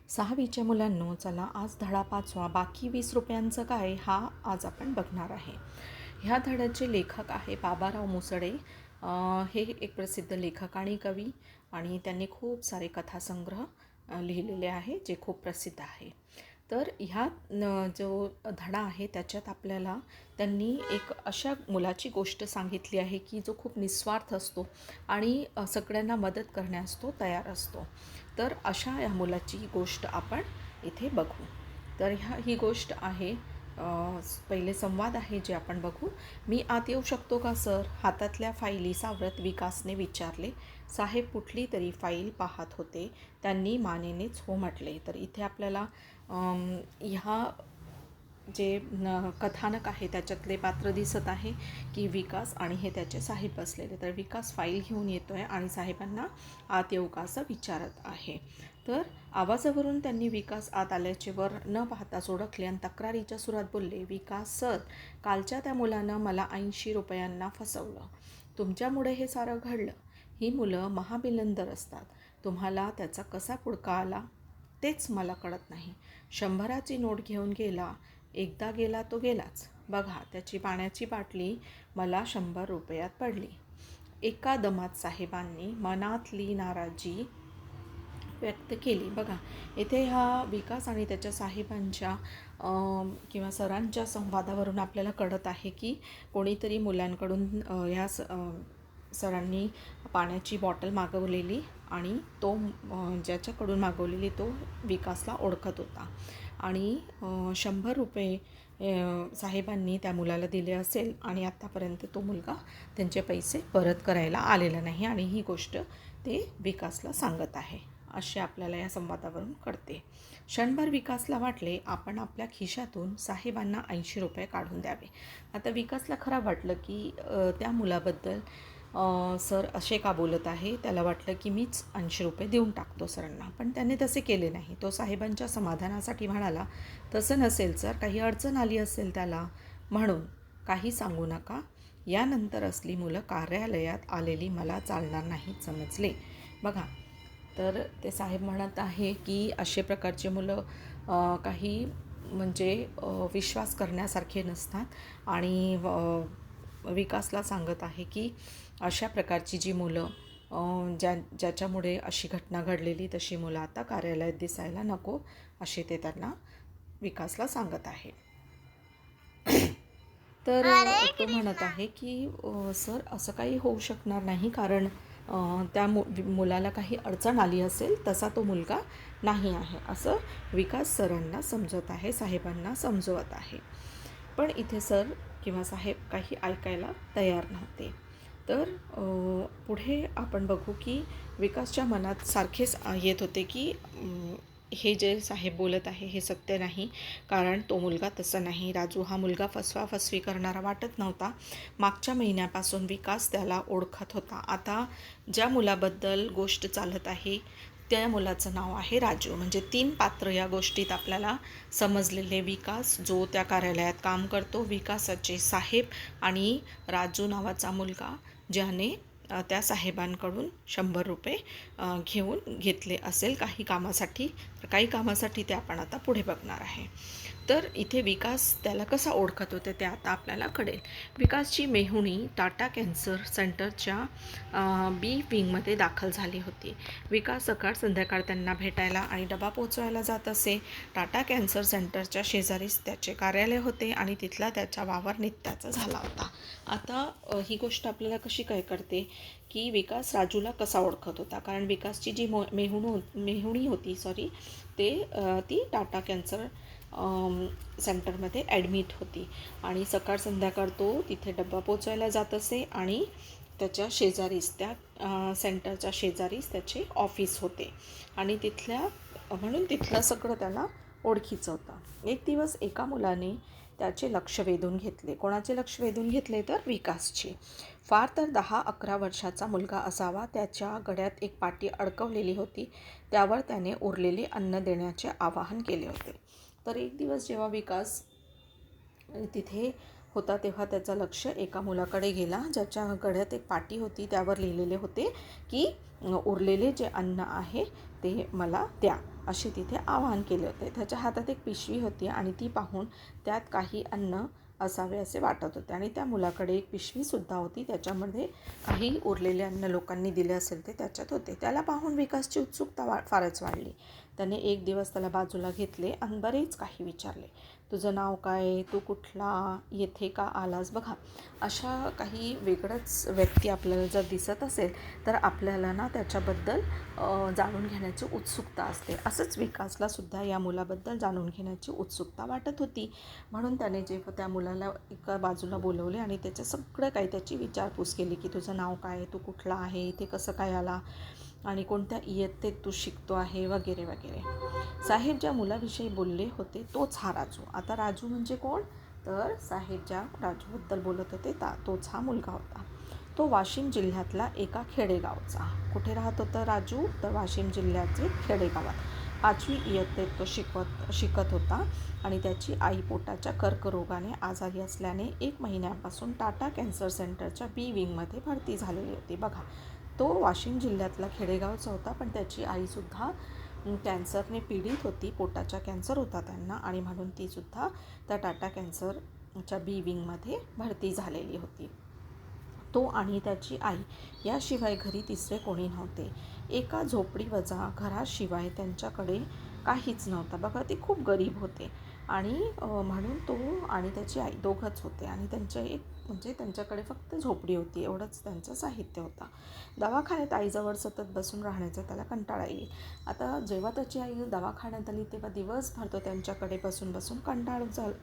6वीच्या मुलांनो, चला आज धडा 5वा बाकी 20 रुपयांचं काय हा आज आपण बघणार आहे. ह्या धड्याचे लेखक आहे बाबाराव मुसडे. हे एक प्रसिद्ध लेखक आणि कवी, आणि त्यांनी खूप सारे कथासंग्रह लिहिलेले आहे जे खूप प्रसिद्ध आहे. तर ह्या जो धडा आहे त्याच्यात आपल्याला त्यांनी एक अशा मुलाची गोष्ट सांगितली आहे की जो खूप निस्वार्थ असतो आणि सगळ्यांना मदत करण्यास तो तयार असतो. तर अशा या मुलाची गोष्ट आपण इथे बघू. तर ही गोष्ट आहे, पहिले संवाद आहे जे आपण बघू. मी आत येऊ शकतो का सर? हातातल्या फाईली सावरत विकासने विचारले. साहेब कुठली तरी फाईल पाहत होते. त्यांनी मानेनेच हो म्हटले. तर इथे आपल्याला ह्या जे कथानक आहे त्याच्यातले पात्र दिसत आहे की विकास आणि हे त्याचे साहेब असलेले. तर विकास फाईल घेऊन येतो आहे आणि साहेबांना आत येऊ का असं विचारत आहे. तर आवाजावरून त्यांनी विकास आत आल्याचे वर न पाहताच ओळखले आणि तक्रारीच्या सुरात बोलले, विकास सर, कालच्या त्या मुलानं मला 80 रुपयांना फसवलं. तुमच्यामुळे हे सारं घडलं. ही मुलं महाबिलंदर असतात. तुम्हाला त्याचा कसा पुडका आला तेच मला कळत नाही. 100ची नोट घेऊन गेला. एकदा गेला तो गेलाच. बघा, त्याची पाण्याची बाटली मला 100 रुपयात पडली. एका दमात साहेबांनी मनातली नाराजी व्यक्त केली. बघा, इथे हा विकास आणि त्याच्या साहेबांच्या किंवा सरांच्या संवादावरून आपल्याला कळत आहे की कोणीतरी मुलांकडून ह्या सरांनी पाण्याची बॉटल मागवलेली आणि तो ज्याच्याकडून मागवलेली तो विकासला ओळखत होता आणि 100 रुपये साहेबांनी त्या मुलाला दिले असेल आणि आत्तापर्यंत तो मुलगा त्यांचे पैसे परत करायला आलेला नाही आणि ही गोष्ट ते विकासला सांगत आहे असे आपल्याला या संवादावरून कळते. क्षणभर विकासला वाटले आपण आपल्या खिशातून साहेबांना 80 रुपये काढून द्यावे. आता विकासला खरं वाटलं की त्या मुलाबद्दल सर असे का बोलत आहे. त्याला वाटलं की मीच 80 रुपये देऊन टाकतो सरांना, पण त्याने तसे केले नाही. तो साहेबांच्या समाधानासाठी म्हणाला, तसं नसेल सर, काही अडचण आली असेल त्याला, म्हणून काही सांगू नका. यानंतर असली मुलं कार्यालयात आलेली मला चालणार नाहीत, समजले. बघा, तर ते साहेब म्हणत आहे की असे प्रकारचे मुलं काही म्हणजे विश्वास करण्यासारखे नसतात आणि विकासला सांगत आहे की अशा प्रकारची जी मुलं ज्याच्यामुळे अशी घटना घडलेली तशी मुलं आता कार्यालयात दिसायला नको, असे ते त्यांना विकासला सांगत आहे. तर तो म्हणत आहे की सर, असं काही होऊ शकणार नाही, कारण त्या मुलाला काही अडचण आली असेल तसा तो मुलगा नाही आहे, असं विकास सरांना समजत आहे, साहेबांना समजवत आहे. पण इथे सर किंवा साहेब काही ऐकायला तयार नव्हते. तर पुढे आपण बघू की विकासच्या मनात सारखेच येत होते की हे जे साहेब बोलत आहे हे सत्य नाही, कारण तो मुलगा तसा नाही. राजू हा मुलगा फसवी करणारा वाटत नव्हता. मागच्या महिन्यापासून विकास त्याला ओळखत होता. आता ज्या मुलाबद्दल गोष्ट चालत आहे त्या मुलाचं नाव आहे राजू. म्हणजे 3 पात्र या गोष्टीत आपल्याला समजलेले. विकास जो त्या कार्यालयात काम करतो, विकासाचे साहेब आणि राजू नावाचा मुलगा ज्याने त्या साहेबांकडून 100 रुपये घेतले असेल काही कामासाठी. तर काही कामासाठी ते आपण आता पुढे बघणार आहे. तर इथे विकास त्याला कसा ओळखत होते ते आता आपल्याला कळेल. विकासची मेहुणी टाटा कॅन्सर सेंटरच्या बी विंगमध्ये दाखल झाली होती. विकास सकाळ संध्याकाळ त्यांना भेटायला आणि डबा पोचवायला जात असे. टाटा कॅन्सर सेंटरच्या शेजारीच त्याचे कार्यालय होते आणि तिथला त्याचा वावर नित्याचा झाला होता. आता ही गोष्ट आपल्याला कशी काय करते की विकास राजूला कसा ओळखत होता, कारण विकासची जी मेहुणी होती ती टाटा कॅन्सर सेंटरमध्ये ॲडमिट होती आणि सकाळ संध्याकाळ तो तिथे डब्बा पोचवायला जात असे आणि त्याच्या शेजारीच त्या सेंटरच्या शेजारीच त्याचे ऑफिस होते आणि म्हणून तिथलं सगळं त्याला ओळखीचं होतं. एक दिवस एका मुलाने त्याचे लक्ष वेधून घेतले. कोणाचे लक्ष वेधून घेतले तर विकासचे. फार तर 10-11 वर्षाचा मुलगा असावा. त्याच्या गळ्यात एक पाटी अडकवलेली होती, त्यावर त्याने उरलेले अन्न देण्याचे आवाहन केले होते. तर एक दिवस जेव्हा विकास तिथे होता तेव्हा त्याचं लक्ष एका मुलाकडे गेला ज्याच्या गळ्यात एक पाटी त्यावर लिहिलेले होते की उरलेले जे अन्न आहे ते मला द्या. असे तिथे आवाहन केले होते. त्याच्या हातात एक पिशवी होती आणि ती पाहून त्यात काही अन्न असावे असे वाटत होते आणि त्या मुलाकडे एक पिशवीसुद्धा होती, त्याच्यामध्ये काही उरलेले अन्न लोकांनी दिले असेल ते त्याच्यात होते. त्याला पाहून विकासची उत्सुकता फारच वाढली. त्याने एक दिवस त्याला बाजूला घेतले आणि बरेच काही विचारले. तुझं नाव काय, तू कुठला, येथे का आलास? बघा, अशा काही वेगळंच व्यक्ती आपल्याला जर दिसत असेल तर आपल्याला ना त्याच्याबद्दल जाणून घेण्याची उत्सुकता असते. असंच विकासलासुद्धा या मुलाबद्दल जाणून घेण्याची उत्सुकता वाटत होती. म्हणून त्याने जेव्हा त्या मुलाला एका बाजूला बोलवले आणि त्याचं सगळं काही त्याची विचारपूस केली की तुझं नाव काय, तू कुठला आहे, इथे कसं काय आला आणि कोणत्या इयत्तेत तू शिकतो आहे, वगैरे वगैरे. साहेब ज्या मुलाविषयी बोलले होते तोच हा राजू. आता राजू म्हणजे कोण? तर साहेब ज्या राजूबद्दल बोलत होते तोच हा मुलगा होता. तो वाशिम जिल्ह्यातला एका खेडेगावचा. कुठे राहत होता राजू? तर वाशिम जिल्ह्याचे खेडेगावात. 5वी इयत्तेत तो शिकत होता आणि त्याची आई पोटाच्या कर्करोगाने आजारी असल्याने 1 महिन्यापासून टाटा कॅन्सर सेंटरच्या बी विंगमध्ये भरती झालेली होती. बघा, तो वाशिम जिल्ह्यातला खेडेगावचा होता, पण त्याची आईसुद्धा कॅन्सरने पीडित होती. पोटाचा कॅन्सर होता त्यांना आणि म्हणून तीसुद्धा त्या टाटा कॅन्सरच्या बी विंगमध्ये भरती झालेली होती. तो आणि त्याची आई याशिवाय घरी तिसरे कोणी नव्हते. एका झोपडीवजा घराशिवाय त्यांच्याकडे काहीच नव्हतं. बघा, ते खूप गरीब होते आणि म्हणून तो आणि त्याची आई दोघंच होते आणि त्यांच्याकडे फक्त झोपडी होती, एवढंच त्यांचं साहित्य होतं. दवाखान्यात आईजवळ सतत बसून राहण्याचा त्याला कंटाळा येईल. आता जेव्हा त्याची आई दवाखान्यात आली तेव्हा दिवसभर तो त्यांच्याकडे बसून बसून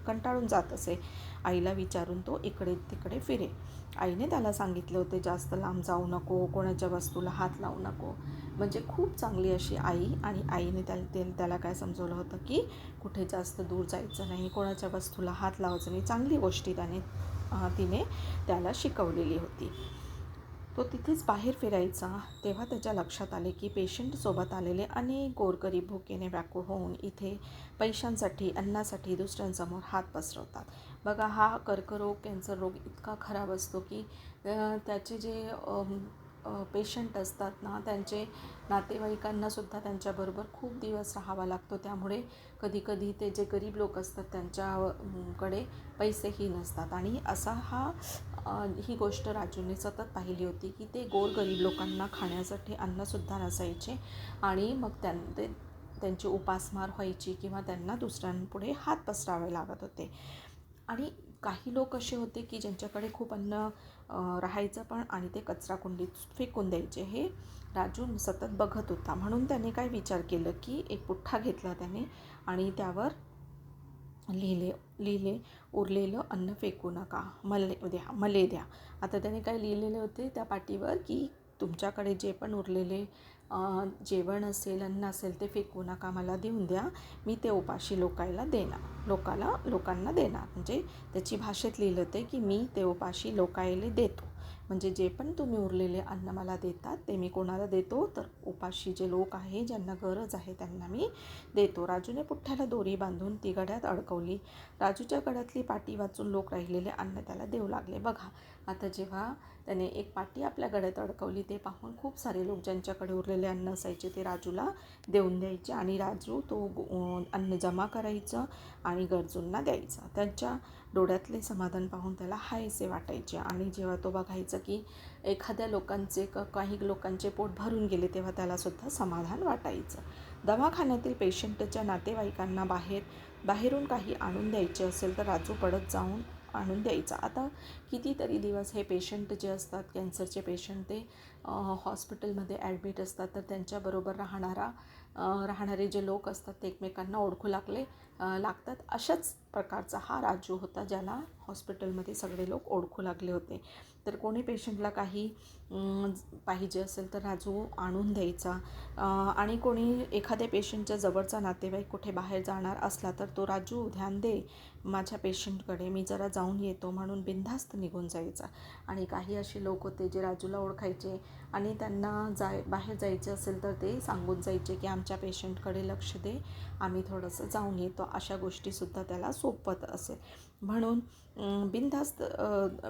कंटाळून जात असे. आईला विचारून तो इकडे तिकडे फिरे. आईने त्याला सांगितले होते जास्त लांब जाऊ नको, कोणाच्या वस्तूला हात लावू नको. म्हणजे खूप चांगली अशी आई. आणि आईने त्याला काय समजवलं होतं की कुठे जास्त दूर जायचं नाही, कोणाच्या वस्तूला हात लावायचं नाही. चांगली गोष्टी तिने त्याला शिकवलेली होती. तो तिथेच बाहेर फिरायचा. तेव्हा त्याच्या लक्षात आले की पेशंटसोबत आलेले अनेक गोरगरीब भुकेने व्याकुळ होऊन इथे पैशांसाठी, अन्नासाठी दुसऱ्यांसमोर हात पसरवतात. बघा, हा कर्करोग, कॅन्सर रोग इतका खराब असतो की त्याचे जे पेशंट असतात ना, त्यांचे नातेवाईकांनासुद्धा त्यांच्याबरोबर खूप दिवस राहावा लागतो. त्यामुळे कधीकधी ते जे गरीब लोक असतात त्यांच्याकडे पैसेही नसतात. आणि ही गोष्ट राजूने सतत पाहिली होती की ते गोरगरीब लोकांना खाण्यासाठी अन्नसुद्धा नसायचे आणि मग त्यांची उपासमार व्हायची किंवा त्यांना दुसऱ्यांपुढे हात पसरावे लागत होते. आणि काही लोक असे होते की ज्यांच्याकडे खूप अन्न राहायचं पण आणि ते कचराकुंडीत फेकून द्यायचे. हे राजू सतत बघत होता. म्हणून त्याने काय विचार केलं की एक पुठ्ठा घेतला त्याने आणि त्यावर लिहिले उरलेलं अन्न फेकू नका, मले द्या. आता त्याने काय लिहिलेले होते त्या पाटीवर की तुमच्याकडे जे पण उरलेले जेवण असेल, अन्न असेल ते फेकू नका, मला देऊन द्या, मी ते उपाशी लोकांना देणार. म्हणजे त्याची भाषेत लिहिलं होते की मी ते उपाशी लोकायले देतो. म्हणजे जे पण तुम्ही उरलेले अन्न मला देतात ते मी कोणाला देतो? तर उपाशी जे लोक आहे, ज्यांना गरज आहे त्यांना मी देतो. राजूने पुठ्ठ्याला दोरी बांधून ती गड्यात अडकवली. राजूच्या गड्यातली पाटी वाचून लोक राहिलेले अन्न त्याला देऊ लागले. बघा, आता जेव्हा त्याने एक पाटी आपल्या गड्यात अडकवली ते पाहून खूप सारे लोक ज्यांच्याकडे उरलेले अन्न असायचे ते राजूला देऊन द्यायचे आणि राजू तो अन्न जमा करायचं आणि गरजूंना द्यायचा. त्यांच्या डोळ्यातले समाधान पाहून त्याला हायसे वाटायचे आणि जेव्हा तो बघायचा की एखाद्या काही लोकांचे पोट भरून गेले तेव्हा त्यालासुद्धा समाधान वाटायचं. दवाखान्यातील पेशंटच्या नातेवाईकांना बाहेरून काही आणून द्यायचे असेल तर राजू पडत जाऊन आणून द्यायचा. आता कितीतरी दिवस हे पेशंट जे असतात, कॅन्सरचे पेशंट, ते हॉस्पिटलमध्ये ॲडमिट असतात, तर त्यांच्याबरोबर राहणारे जे लोक असतात ते एकमेकांना ओळखू लागतात. अशाच प्रकारचा हा राजू होता, ज्याला हॉस्पिटलमध्ये सगळे लोक ओळखू लागले होते. तर कोणी पेशंटला काही पाहिजे असेल तर राजू आणून द्यायचा. आणि कोणी एखाद्या पेशंटच्या जवळचा नातेवाईक कुठे बाहेर जाणार असला तर तो राजू, ध्यान दे माझ्या पेशंटकडे, मी जरा जाऊन येतो म्हणून बिनधास्त निघून जायचा. आणि काही असे लोक होते जे राजूला ओळखायचे आणि त्यांना बाहेर जायचे असेल तर ते सांगून जायचे की आमच्या पेशंटकडे लक्ष दे, आम्ही थोडंसं जाऊन येतो. अशा गोष्टीसुद्धा त्याला सोपत असेल. म्हणून बिनधास्त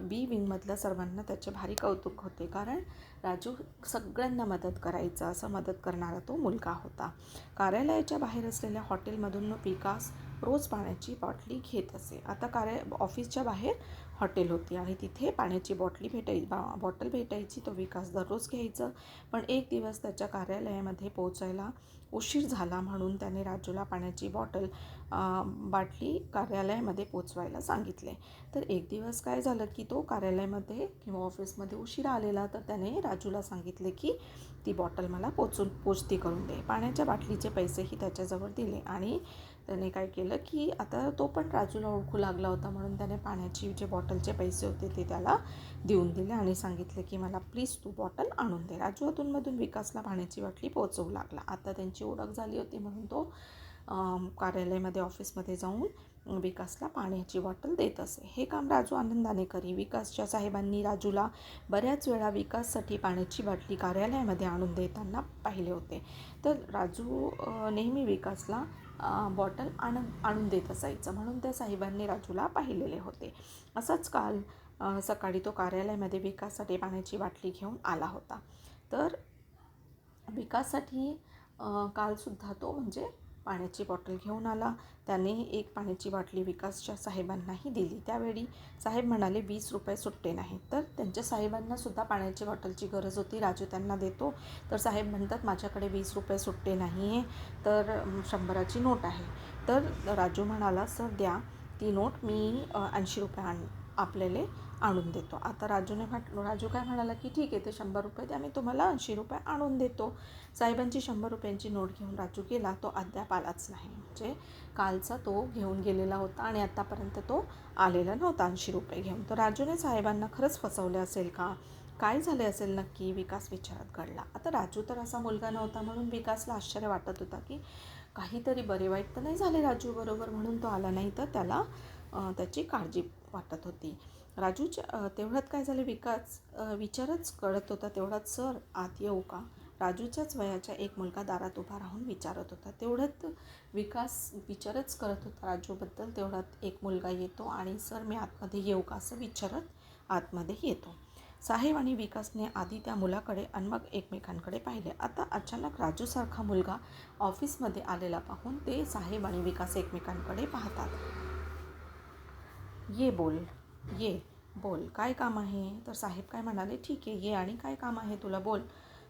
बी विंगमधल्या सर्वांना त्याचे भारी कौतुक होते, कारण राजू सगळ्यांना मदत करायचा, असं मदत करणारा तो मुलगा होता. कार्यालयाच्या बाहेर असलेल्या हॉटेलमधून विकास रोज पाण्याची बाटली घेत असे. आता ऑफिसच्या बाहेर हॉटेल होती आणि तिथे पाण्याची बॉटल भेटायची. तो विकास दररोज घ्यायचं. पण एक दिवस त्याच्या कार्यालयामध्ये पोहोचायला उशीर झाला, म्हणून त्याने राजूला पाण्याची बाटली कार्यालयामध्ये पोचवायला सांगितले. तर एक दिवस काय झालं की तो कार्यालयामध्ये किंवा ऑफिसमध्ये उशिरा आलेला, तर त्याने राजूला सांगितले की ती बॉटल मला पोचती करून दे. पाण्याच्या बाटलीचे पैसेही त्याच्याजवळ दिले आणि त्याने काय केलं की आता तो पण राजूला ओळखू लागला होता, म्हणून त्याने पाण्याची जे बॉटलचे पैसे होते ते त्याला देऊन दिले आणि सांगितले की मला प्लीज तू बॉटल आणून दे. राजू अधूनमधून विकासला पाण्याची बाटली पोचवू लागला. आता त्यांची ओळख झाली होती, म्हणून तो कार्यालयामध्ये ऑफिसमध्ये जाऊन विकासला पाण्याची बॉटल देत असे. हे काम राजू आनंदाने करी. विकासच्या साहेबांनी राजूला बऱ्याच वेळा विकाससाठी पाण्याची बाटली कार्यालयामध्ये आणून देताना पाहिले होते. तर राजू नेहमी विकासला बॉटल आणून देत असायचं, म्हणून त्या साहेबांनी राजूला पाहिलेले होते. असंच काल सकाळी तो कार्यालयामध्ये विकाससाठी पाण्याची बाटली घेऊन आला होता. तर विकाससाठी कालसुद्धा तो म्हणजे पाण्याची बॉटल घेऊन आला. त्याने एक पाण्याची बाटली विकासच्या साहेबांनाही दिली. त्यावेळी साहेब म्हणाले 20 रुपये सुट्टे नाहीत. तर त्यांच्या साहेबांनासुद्धा पाण्याची बॉटलची गरज होती. राजू त्यांना देतो, तर साहेब म्हणतात माझ्याकडे 20 रुपये सुट्टे नाही आहे, तर 100ची नोट आहे. तर राजू म्हणाला सर द्या ती नोट, मी 80 रुपये आपल्याला आणून देतो. आता राजू काय म्हणाला की ठीक आहे, ते 100 रुपये द्या, मी तुम्हाला 80 रुपये आणून देतो. साहेबांची 100 रुपयांची नोट घेऊन राजू गेला. तो अद्याप आलाच नाही. म्हणजे कालचा तो घेऊन गेलेला होता आणि आत्तापर्यंत तो आलेला नव्हता 80 रुपये घेऊन. तर राजूने साहेबांना खरंच फसवले असेल का, काय झाले असेल नक्की, विकास विचारात घडला. आता राजू तर असा मुलगा नव्हता, म्हणून विकासला आश्चर्य वाटत होता की काहीतरी बरे वाईट तर नाही झाले राजू बरोबर, म्हणून तो आला नाही. तर त्याला त्याची काळजी वाटत होती. राजूच्या तेवढ्यात काय झाले, विकास विचारच कळत होता तेवढ्यात सर आत येऊ का, राजूच्याच वयाचा एक मुलगा दारात उभा राहून विचारत होता. तेवढ्यात विकास विचारच करत होता राजूबद्दल, तेवढ्यात एक मुलगा येतो आणि सर मी आतमध्ये येऊ का असं विचारत आतमध्ये येतो. साहेब आणि विकासने आधी त्या मुलाकडे आणि मग एकमेकांकडे पाहिले. आता अचानक राजूसारखा मुलगा ऑफिसमध्ये आलेला पाहून ते साहेब आणि विकास एकमेकांकडे पाहतात. ये बोल काय काम आहे. तर साहेब काय म्हणाले ठीक आहे ये, आणि काय काम आहे तुला बोल.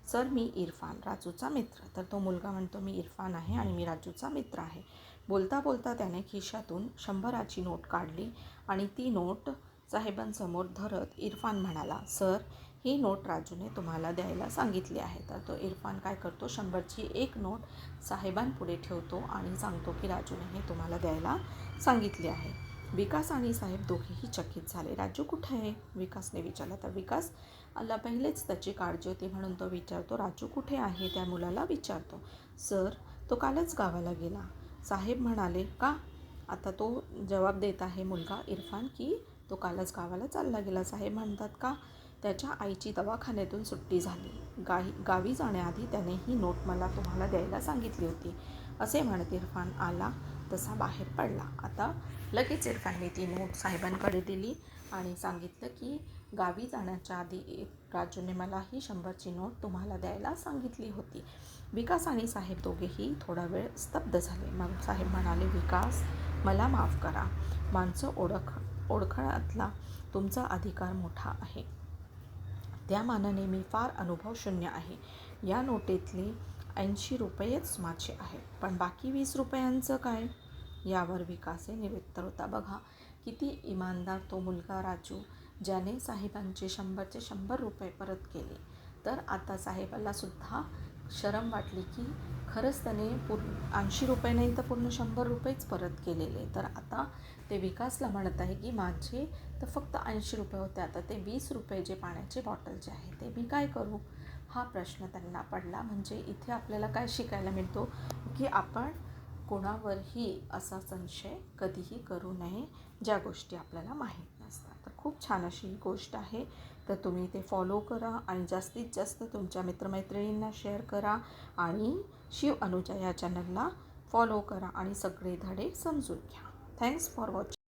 सर मी इरफान, राजूचा मित्र. तर तो मुलगा म्हणतो मी इरफान आहे आणि मी राजूचा मित्र आहे. बोलता बोलता त्याने खिशातून 100ची नोट काढली आणि ती नोट साहेबांसमोर धरत इरफान म्हणाला सर ही नोट राजूने तुम्हाला द्यायला सांगितली आहे. तर तो इरफान काय करतो, 100ची एक नोट साहेबांपुढे ठेवतो आणि सांगतो की राजूने हे तुम्हाला द्यायला सांगितले आहे. विकास आणि साहेब दोघेही चकित झाले. राजू कुठे आहे, विकासने विचारलं. तर विकास आला पहिलेच त्याची काळजी होती, म्हणून तो विचारतो राजू कुठे आहे, त्या मुलाला विचारतो. सर तो कालच गावाला गेला. साहेब म्हणाले का. आता तो जवाब देत आहे मुलगा इरफान की तो कालच गावाला चालला गेला. साहेब म्हणतात का, त्याच्या आईची दवाखान्यातून सुट्टी झाली, गावी जाण्याआधी त्याने ही नोट मला तुम्हाला द्यायला सांगितली होती, असे म्हणत इरफान आला तसा बाहेर पडला. आता लगेच इरफानने ती नोट साहेबांकडे दिली आणि सांगितलं की गावी जाण्याच्या आधी राजूने मला ही 100ची नोट तुम्हाला द्यायला सांगितली होती. विकास आणि साहेब दोघेही थोडा वेळ स्तब्ध झाले. मग साहेब म्हणाले विकास मला माफ करा, माणसं ओळखण्यातला तुमचा अधिकार मोठा आहे, त्या मानाने मी फार अनुभवशून्य आहे. या नोटेतले 80 रुपयेच माझे आहेत, पण बाकी 20 रुपयांचं काय. यावर विकासही निरुत्तर होता. बघा किती इमानदार तो मुलगा राजू, ज्याने साहेबांचे 100चे 100 रुपये परत केले. तर आता साहेबाला सुद्धा शरम वाटली की खरंच त्याने 80 रुपये नाही तर पूर्ण 100 रुपयेच परत केलेले. तर आता ते विकासला म्हणत आहे की माझे तर फक्त 80 रुपये होते, आता ते 20 रुपये जे पाण्याचे बॉटलचे आहे ते मी काय करू, हा प्रश्न त्यांना पडला. म्हणजे इथे आपल्याला काय शिकायला मिळतो की आपण कोणावरही असा संशय कधीही करू नये ज्या गोष्टी आपल्याला माहीत नसतात. तर खूप छान अशी ही गोष्ट आहे. तर तुम्ही ते फॉलो करा आणि जास्तीत जास्त तुमच्या मित्रमैत्रिणींना शेअर करा आणि शिव अनुजा या चॅनलला फॉलो करा आणि सगळे धडे समजून घ्या. Thanks for watching.